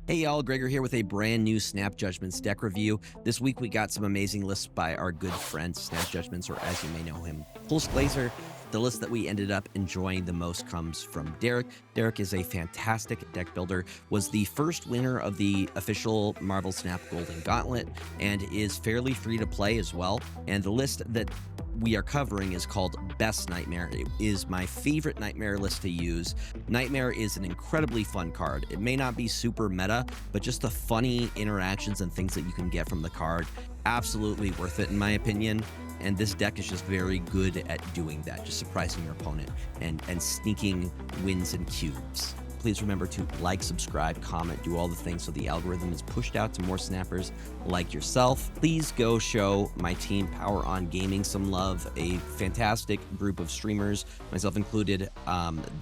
Hey y'all, Gregor here with a brand new Snap Judgments deck review. This week we got some amazing lists by our good friend Snap Judgments, or as you may know him, Pulse Blazer. The list that we ended up enjoying the most comes from Derek. Derek is a fantastic deck builder, was the first winner of the official Marvel Snap Golden Gauntlet, and is fairly free to play as well. And the list that we are covering is called Best Nightmare. It is my favorite Nightmare list to use. Nightmare is an incredibly fun card. It may not be super meta, but just the funny interactions and things that you can get from the card, absolutely worth it in my opinion. And this deck is just very good at doing that, just surprising your opponent and sneaking wins and cubes. Please remember to like, subscribe, comment, do all the things so the algorithm is pushed out to more snappers like yourself. Please go show my team PWROn Gaming some love, a fantastic group of streamers, myself included,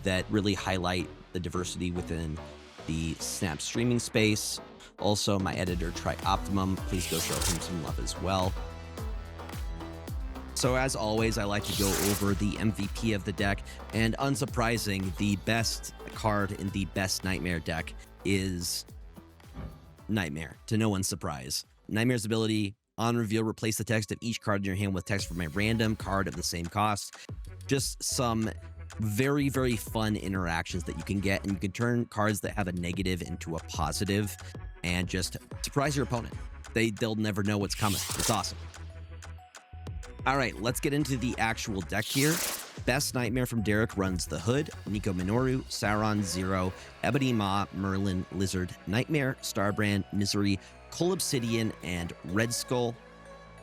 that really highlight the diversity within the Snap streaming space. Also, my Editor Tr1Optimum, please go show him some love as well. So as always, I like to go over the MVP of the deck, and unsurprising, the best card in the best Nightmare deck is Nightmare, to no one's surprise. Nightmare's ability, on reveal, replace the text of each card in your hand with text from a random card of the same cost. Just some very, very fun interactions that you can get, and you can turn cards that have a negative into a positive and just surprise your opponent. They'll never know what's coming. It's awesome. All right, let's get into the actual deck here. Best Nightmare from Derek runs the Hood, Nico Minoru, Sauron, Zero, Ebony, Merlin, Lizard, Nightmare, Starbrand, Misery, Cull, Obsidian, and Red Skull.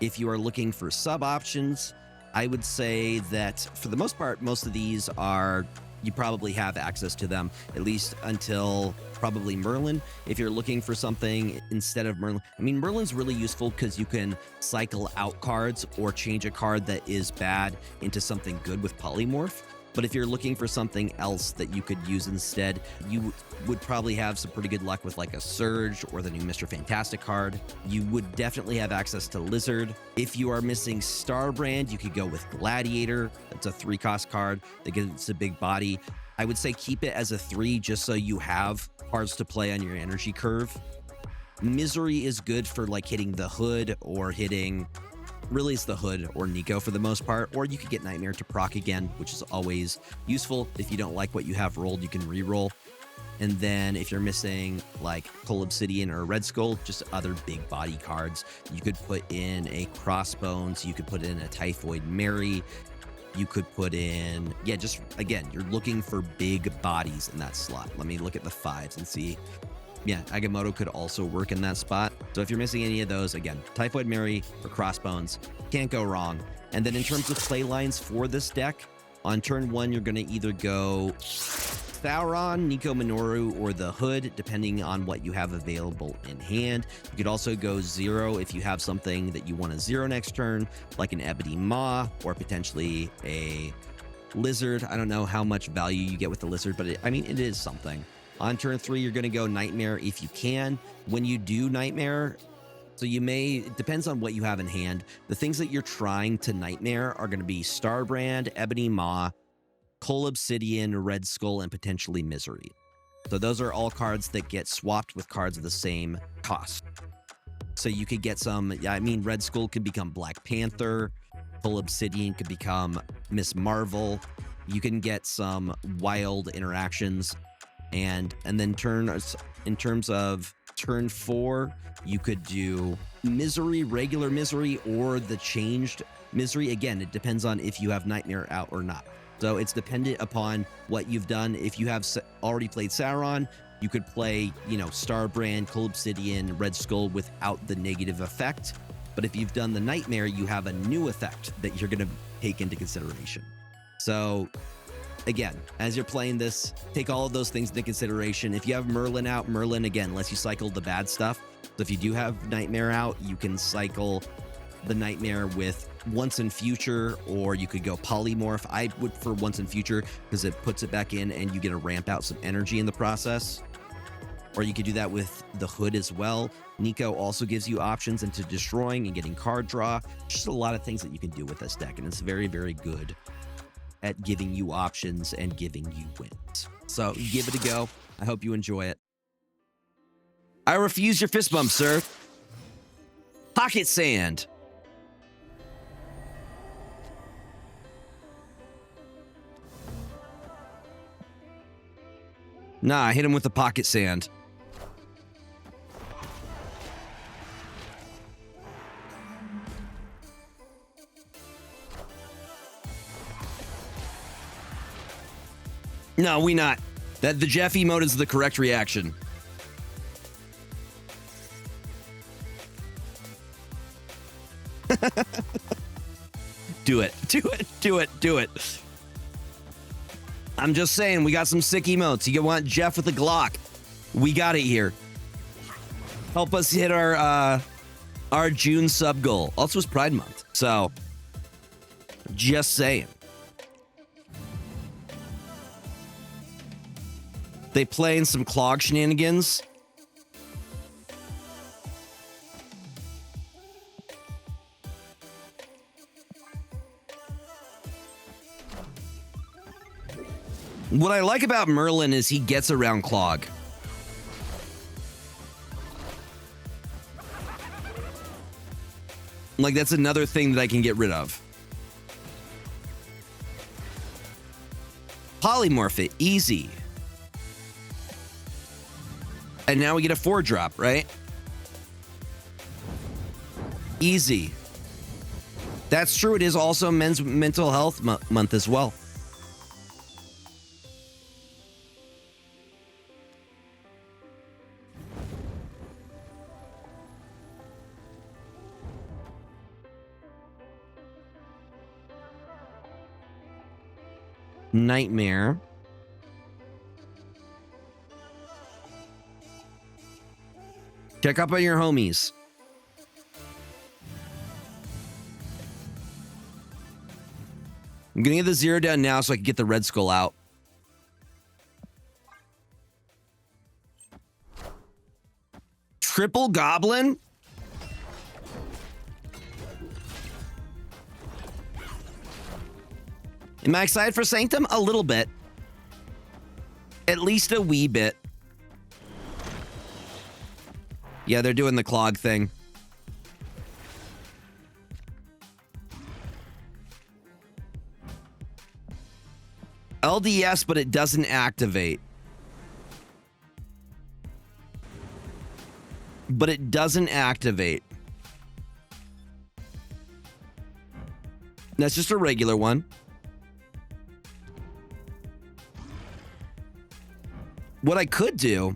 If you are looking for sub options, I would say that for the most part, most of these are, you probably have access to them, at least until probably Merlin. If you're looking for something instead of Merlin, I mean, Merlin's really useful because you can cycle out cards or change a card that is bad into something good with Polymorph. But if you're looking for something else that you could use instead, you would probably have some pretty good luck with like a Surge or the new Mr. Fantastic card. You would definitely have access to Lizard. If you are missing Starbrand, you could go with Gladiator. It's a 3-cost card that gets a big body. I would say keep it as a 3 just so you have cards to play on your energy curve. Misery is good for like hitting the Hood or hitting, really it's the Hood or Nico for the most part, or you could get Nightmare to proc again, which is always useful. If you don't like what you have rolled, you can re-roll. And then if you're missing like Cull, Obsidian, or Red Skull, just other big body cards, you could put in a Crossbones, you could put in a Typhoid Mary, you could put in, yeah, just again, you're looking for big bodies in that slot. Let me look at the 5s and see. Yeah, Agamotto could also work in that spot. So if you're missing any of those, again, Typhoid Mary or Crossbones, can't go wrong. And then in terms of play lines for this deck, on turn 1, you're going to either go Sauron, Nico Minoru, or the Hood, depending on what you have available in hand. You could also go Zero if you have something that you want to zero next turn, like an Ebony or potentially a Lizard. I don't know how much value you get with the Lizard, but I mean, it is something. On turn 3, you're going to go Nightmare if you can. When you do Nightmare, so you may, it depends on what you have in hand. The things that you're trying to Nightmare are going to be Starbrand, Ebony, Cull, Obsidian, Red Skull, and potentially Misery. So those are all cards that get swapped with cards of the same cost. So you could get some, yeah, I mean, Red Skull could become Black Panther. Cull, Obsidian could become Miss Marvel. You can get some wild interactions. And then in terms of turn 4, you could do Misery, regular Misery, or the changed Misery. Again, it depends on if you have Nightmare out or not. So it's dependent upon what you've done. If you have already played Sauron, you could play, you know, Starbrand, Cull, Obsidian, Red Skull without the negative effect. But if you've done the Nightmare, you have a new effect that you're going to take into consideration. So again, as you're playing this, take all of those things into consideration. If you have Merlin out, Merlin, again, lets you cycle the bad stuff. So if you do have Nightmare out, you can cycle the Nightmare with Once in Future, or you could go Polymorph. I would for Once in Future because it puts it back in and you get to ramp out some energy in the process. Or you could do that with the Hood as well. Nico also gives you options into destroying and getting card draw. Just a lot of things that you can do with this deck, and it's very, very good at giving you options and giving you wins. So give it a go. I hope you enjoy it. I refuse your fist bump, sir. Pocket sand. Nah, hit him with the pocket sand. No, we not. That the Jeff emote is the correct reaction. Do it. Do it. Do it. Do it. I'm just saying, we got some sick emotes. You want Jeff with a Glock? We got it here. Help us hit our June sub goal. Also, it's Pride Month, so just saying. They playing some clog shenanigans. What I like about Merlin is he gets around clog. Like, that's another thing that I can get rid of. Polymorph it. Easy. And now we get a 4-drop, right? Easy. That's true. It is also Men's Mental Health Month as well. Nightmare. Check up on your homies. I'm gonna get the 0 down now so I can get the red skull out. Triple goblin? Am I excited for Sanctum? A little bit. At least a wee bit. Yeah, they're doing the clog thing. LDS, but it doesn't activate. But it doesn't activate. That's just a regular one. What I could do...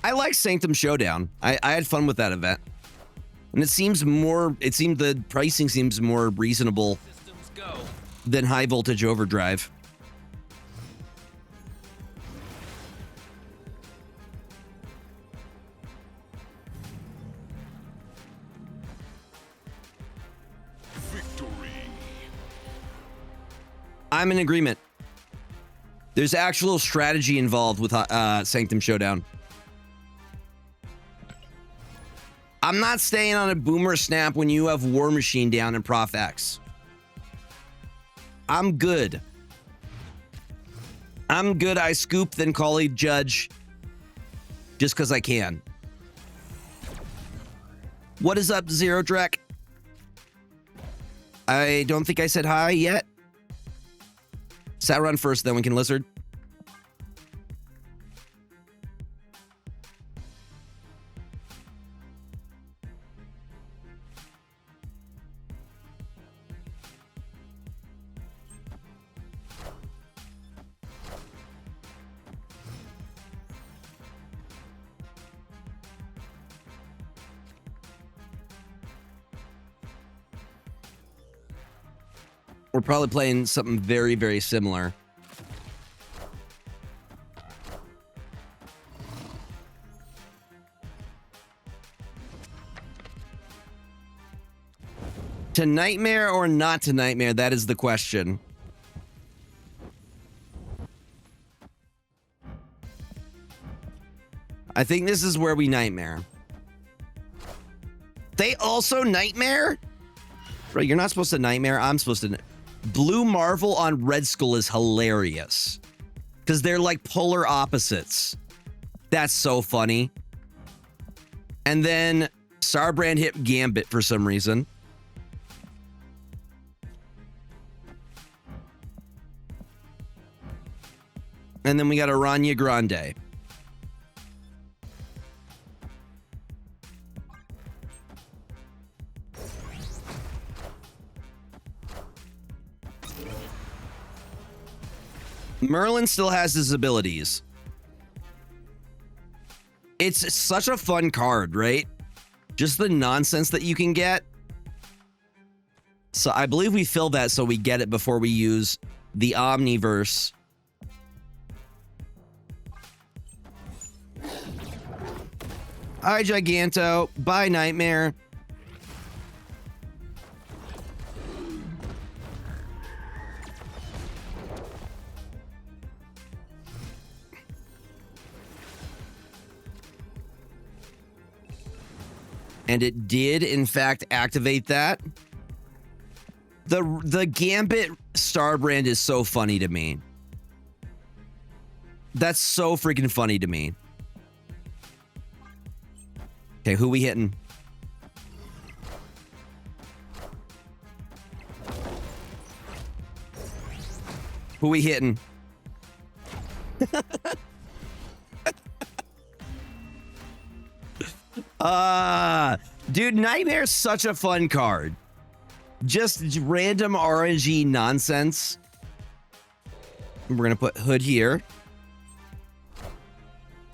I like Sanctum Showdown. I had fun with that event. And it seemed the pricing seems more reasonable than High Voltage Overdrive. I'm in agreement. There's actual strategy involved with Sanctum Showdown. I'm not staying on a boomer snap when you have War Machine down and Prof X. I'm good. I'm good. I scoop, then call a judge just because I can. What is up, Zero Drek? I don't think I said hi yet. Sauron first, then we can Lizard. We're probably playing something very, very similar. To Nightmare or not to Nightmare? That is the question. I think this is where we nightmare. They also nightmare? Right, you're not supposed to nightmare. I'm supposed to. Blue Marvel on Red Skull is hilarious. Because they're like polar opposites. That's so funny. And then Starbrand hit Gambit for some reason. And then we got Aranya Grande. Merlin still has his abilities. It's such a fun card, right? Just the nonsense that you can get. So I believe we fill that so we get it before we use the Omniverse. Hi, Giganto. Bye, Nightmare. And it did, in fact, activate that. The Gambit Starbrand is so funny to me. That's so freaking funny to me. Okay, who we hitting? Who we hitting? Dude, Nightmare's such a fun card. Just random RNG nonsense. We're gonna put Hood here.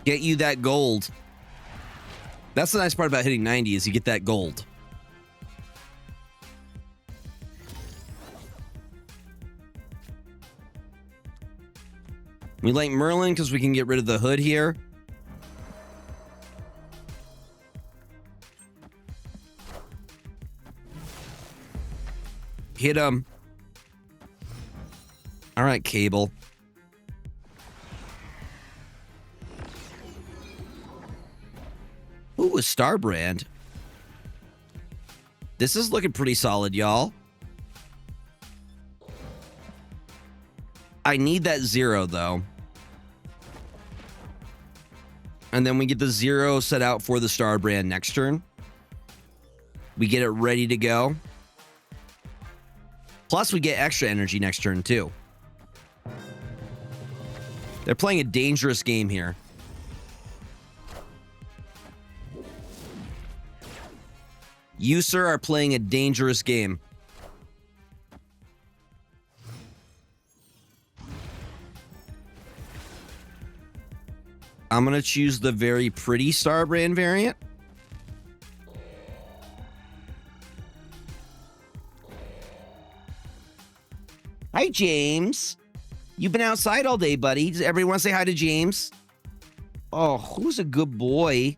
Get you that gold. That's the nice part about hitting 90 is you get that gold. We like Merlin because we can get rid of the Hood here. Hit him. All right, Cable. Ooh, a Starbrand. This is looking pretty solid, y'all. I need that 0, though. And then we get the 0 set out for the Starbrand next turn. We get it ready to go. Plus, we get extra energy next turn, too. They're playing a dangerous game here. You, sir, are playing a dangerous game. I'm going to choose the very pretty Starbrand variant. Hi, James. You've been outside all day, buddy. Does everyone say hi to James? Oh, who's a good boy?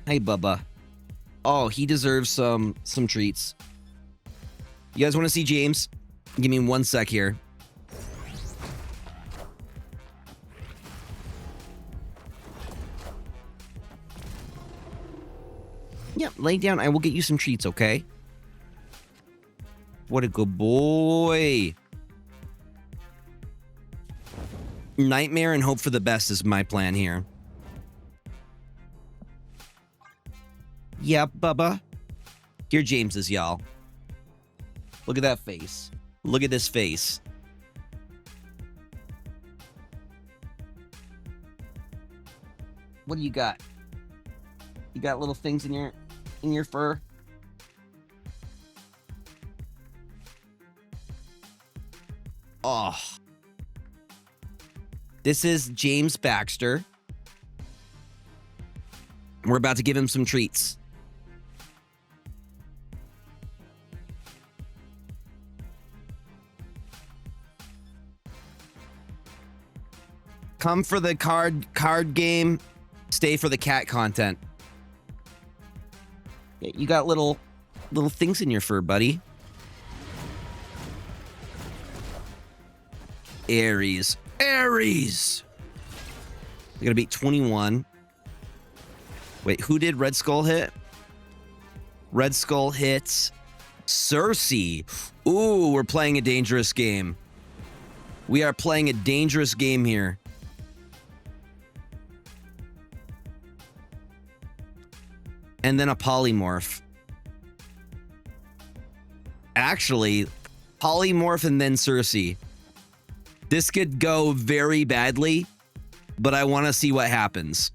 Hey, Bubba. Oh, he deserves some treats. You guys want to see James? Give me 1 sec here. Yep, lay down. I will get you some treats, okay? What a good boy. Nightmare and hope for the best is my plan here. Yep, Bubba. Here James is, y'all. Look at that face. Look at this face. What do you got? You got little things in your fur? Oh. This is James Baxter. We're about to give him some treats. Come for the card game, stay for the cat content. You got little things in your fur, buddy. Aries. Aries! They're gonna beat 21. Wait, who did Red Skull hit? Red Skull hits Cersei. Ooh, we're playing a dangerous game. We are playing a dangerous game here. And then a polymorph. Actually, polymorph and then Cersei. This could go very badly, but I want to see what happens.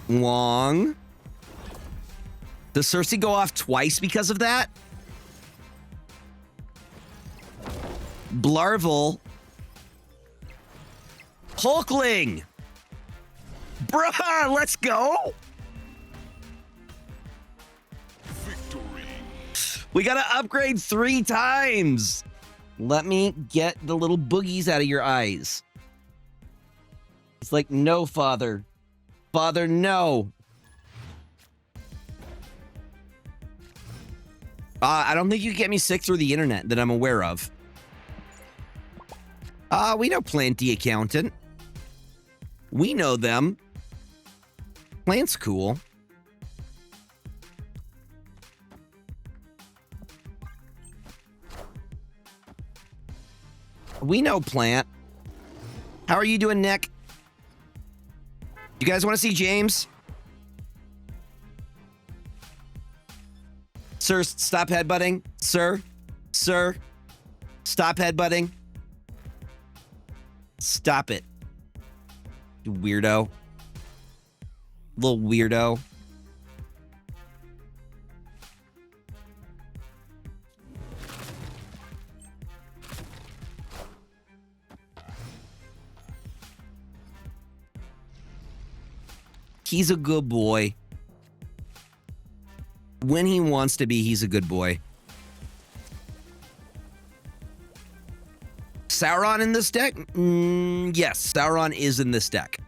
Long. Does Cersei go off twice because of that? Blarvel. Hulkling. Bruh, let's go. Victory. We gotta upgrade 3 times. Let me get the little boogies out of your eyes. It's like, no, father. Father, no. I don't think you can get me sick through the internet that I'm aware of. We know Plant the Accountant. We know them. Plant's cool. We know Plant. How are you doing, Nick? You guys want to see James? Sir, stop headbutting. Sir, stop headbutting. Stop it. You weirdo. Little weirdo. He's a good boy. When he wants to be, he's a good boy. Sauron in this deck? Yes, Sauron is in this deck.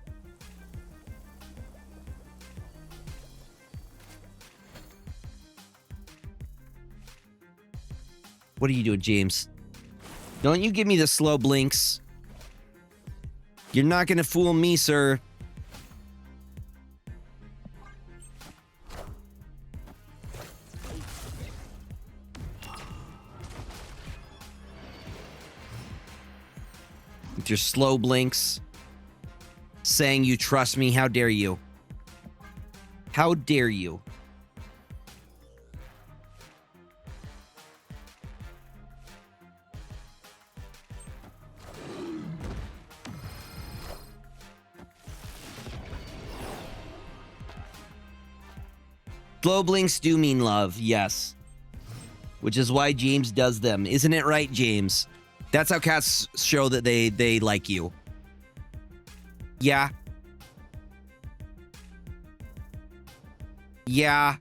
What are you doing, James? Don't you give me the slow blinks. You're not gonna fool me, sir. With your slow blinks, saying you trust me. How dare you? How dare you? Slow blinks do mean love, yes. Which is why James does them. Isn't it right, James? That's how cats show that they like you. Yeah. Yeah.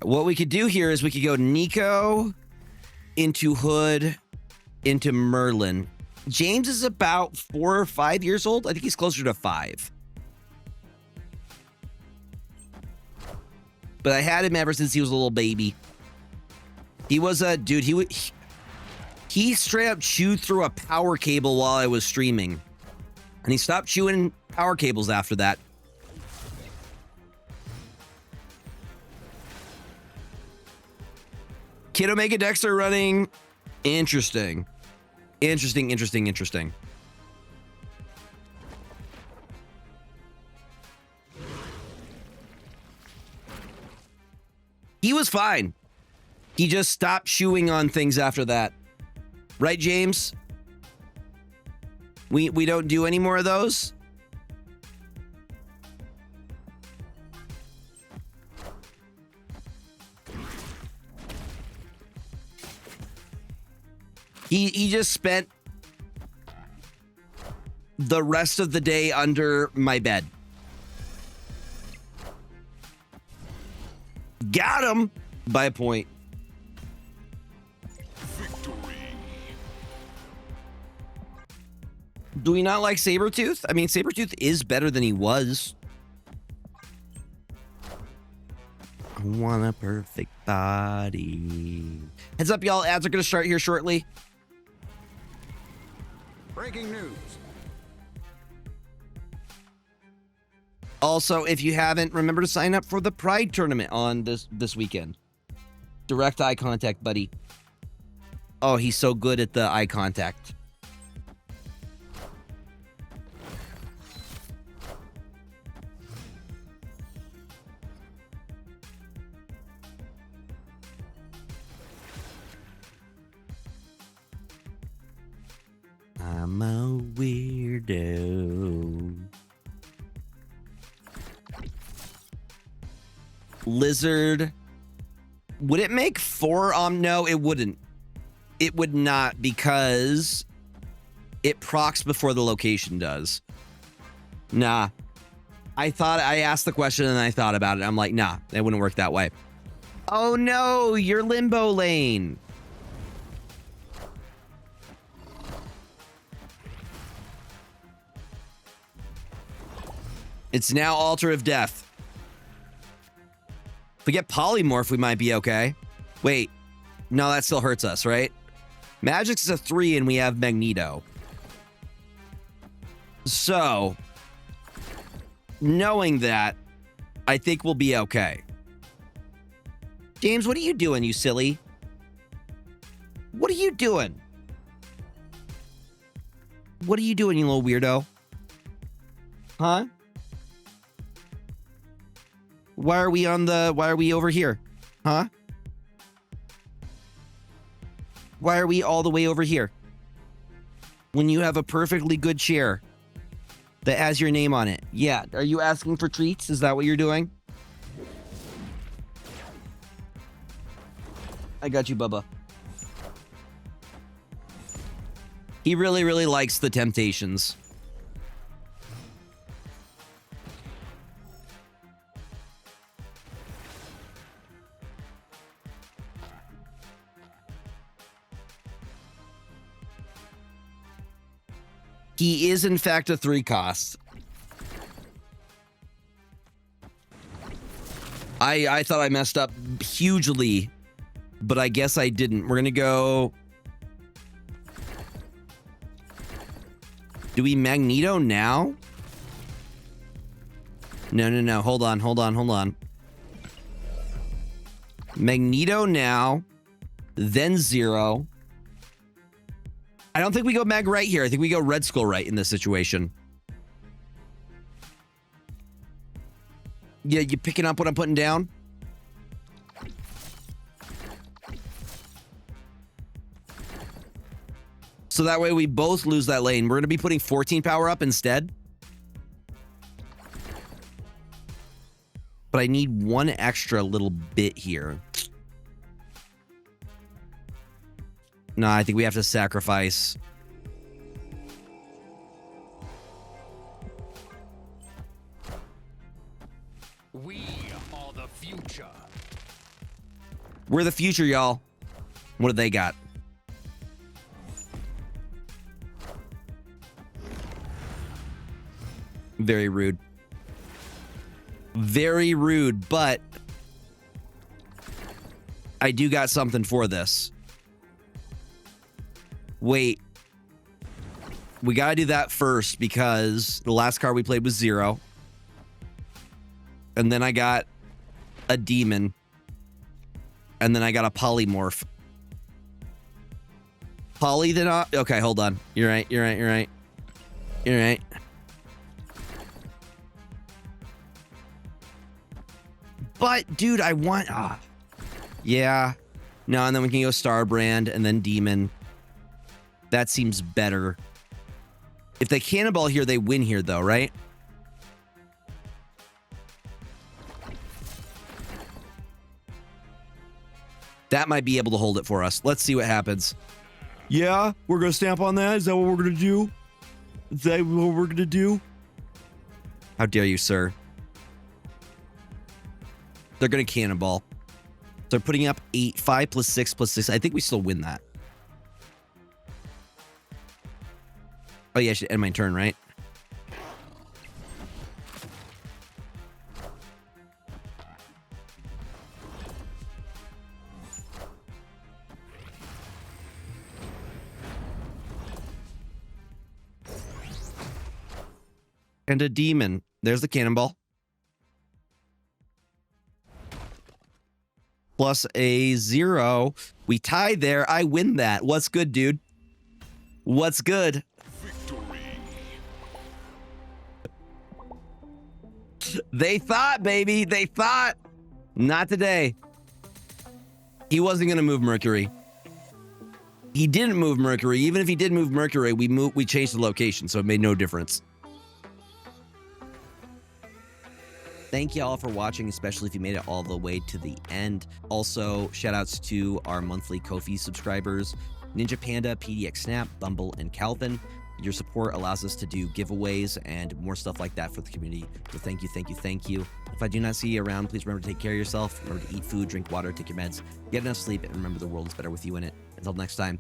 What we could do here is we could go Nico into Hood into Merlin. James is about 4 or 5 years old. I think he's closer to 5. But I had him ever since he was a little baby. He was a dude. He straight up chewed through a power cable while I was streaming, and he stopped chewing power cables after that. Kid Omega Dexter running. Interesting. Interesting. He was fine. He just stopped chewing on things after that. Right, James? We don't do any more of those? He just spent the rest of the day under my bed. Got him by a point. Victory. Do we not like Sabretooth? I mean, Sabretooth is better than he was. I want a perfect body. Heads up, y'all. Ads are going to start here shortly. Breaking news. Also, if you haven't, remember to sign up for the Pride tournament on this weekend. Direct eye contact, buddy. Oh, he's so good at the eye contact. I'm a weirdo. Lizard. Would it make 4? No, it wouldn't. It would not, because it procs before the location does. Nah. I asked the question and I thought about it. I'm like, nah, it wouldn't work that way. Oh no, you're limbo lane. It's now Altar of Death. If we get Polymorph, we might be okay. Wait. No, that still hurts us, right? Magic's a 3 and we have Magneto. So, knowing that, I think we'll be okay. James, what are you doing, you silly? What are you doing? What are you doing, you little weirdo? Huh? Why are we over here? Huh? Why are we all the way over here? When you have a perfectly good chair that has your name on it. Yeah, are you asking for treats? Is that what you're doing? I got you, Bubba. He really, really likes the Temptations. He is, in fact, a 3 cost. I thought I messed up hugely, but I guess I didn't. We're going to go... Do we Magneto now? No. Hold on. Magneto now, then 0. I don't think we go Mag right here. I think we go Red Skull right in this situation. Yeah, you picking up what I'm putting down? So that way we both lose that lane. We're going to be putting 14 power up instead. But I need one extra little bit here. No, I think we have to sacrifice. We are the future. We're the future, y'all. What do they got? Very rude. Very rude, but I do got something for this. Wait. We gotta do that first because the last card we played was 0. And then I got a demon. And then I got a polymorph. Poly then... Okay, hold on. You're right. But, dude, I want... Yeah. No, and then we can go Starbrand and then Demon. That seems better. If they cannonball here, they win here, though, right? That might be able to hold it for us. Let's see what happens. Yeah, we're going to stamp on that? Is that what we're going to do? Is that what we're going to do? How dare you, sir? They're going to cannonball. They're putting up 8, 5 plus 6 plus 6. I think we still win that. Oh, yeah, I should end my turn, right? And a demon. There's the cannonball. Plus a 0. We tied there. I win that. What's good, dude? What's good? Victory. They thought, baby. They thought. Not today. He wasn't going to move Mercury. He didn't move Mercury. Even if he did move Mercury, we changed the location, so it made no difference. Thank you all for watching, especially if you made it all the way to the end. Also, shout outs to our monthly Ko-fi subscribers, Ninja Panda, PDX Snap, Bumble, and Calvin. Your support allows us to do giveaways and more stuff like that for the community. So thank you, thank you, thank you. If I do not see you around, please remember to take care of yourself. Remember to eat food, drink water, take your meds, get enough sleep, and remember the world is better with you in it. Until next time.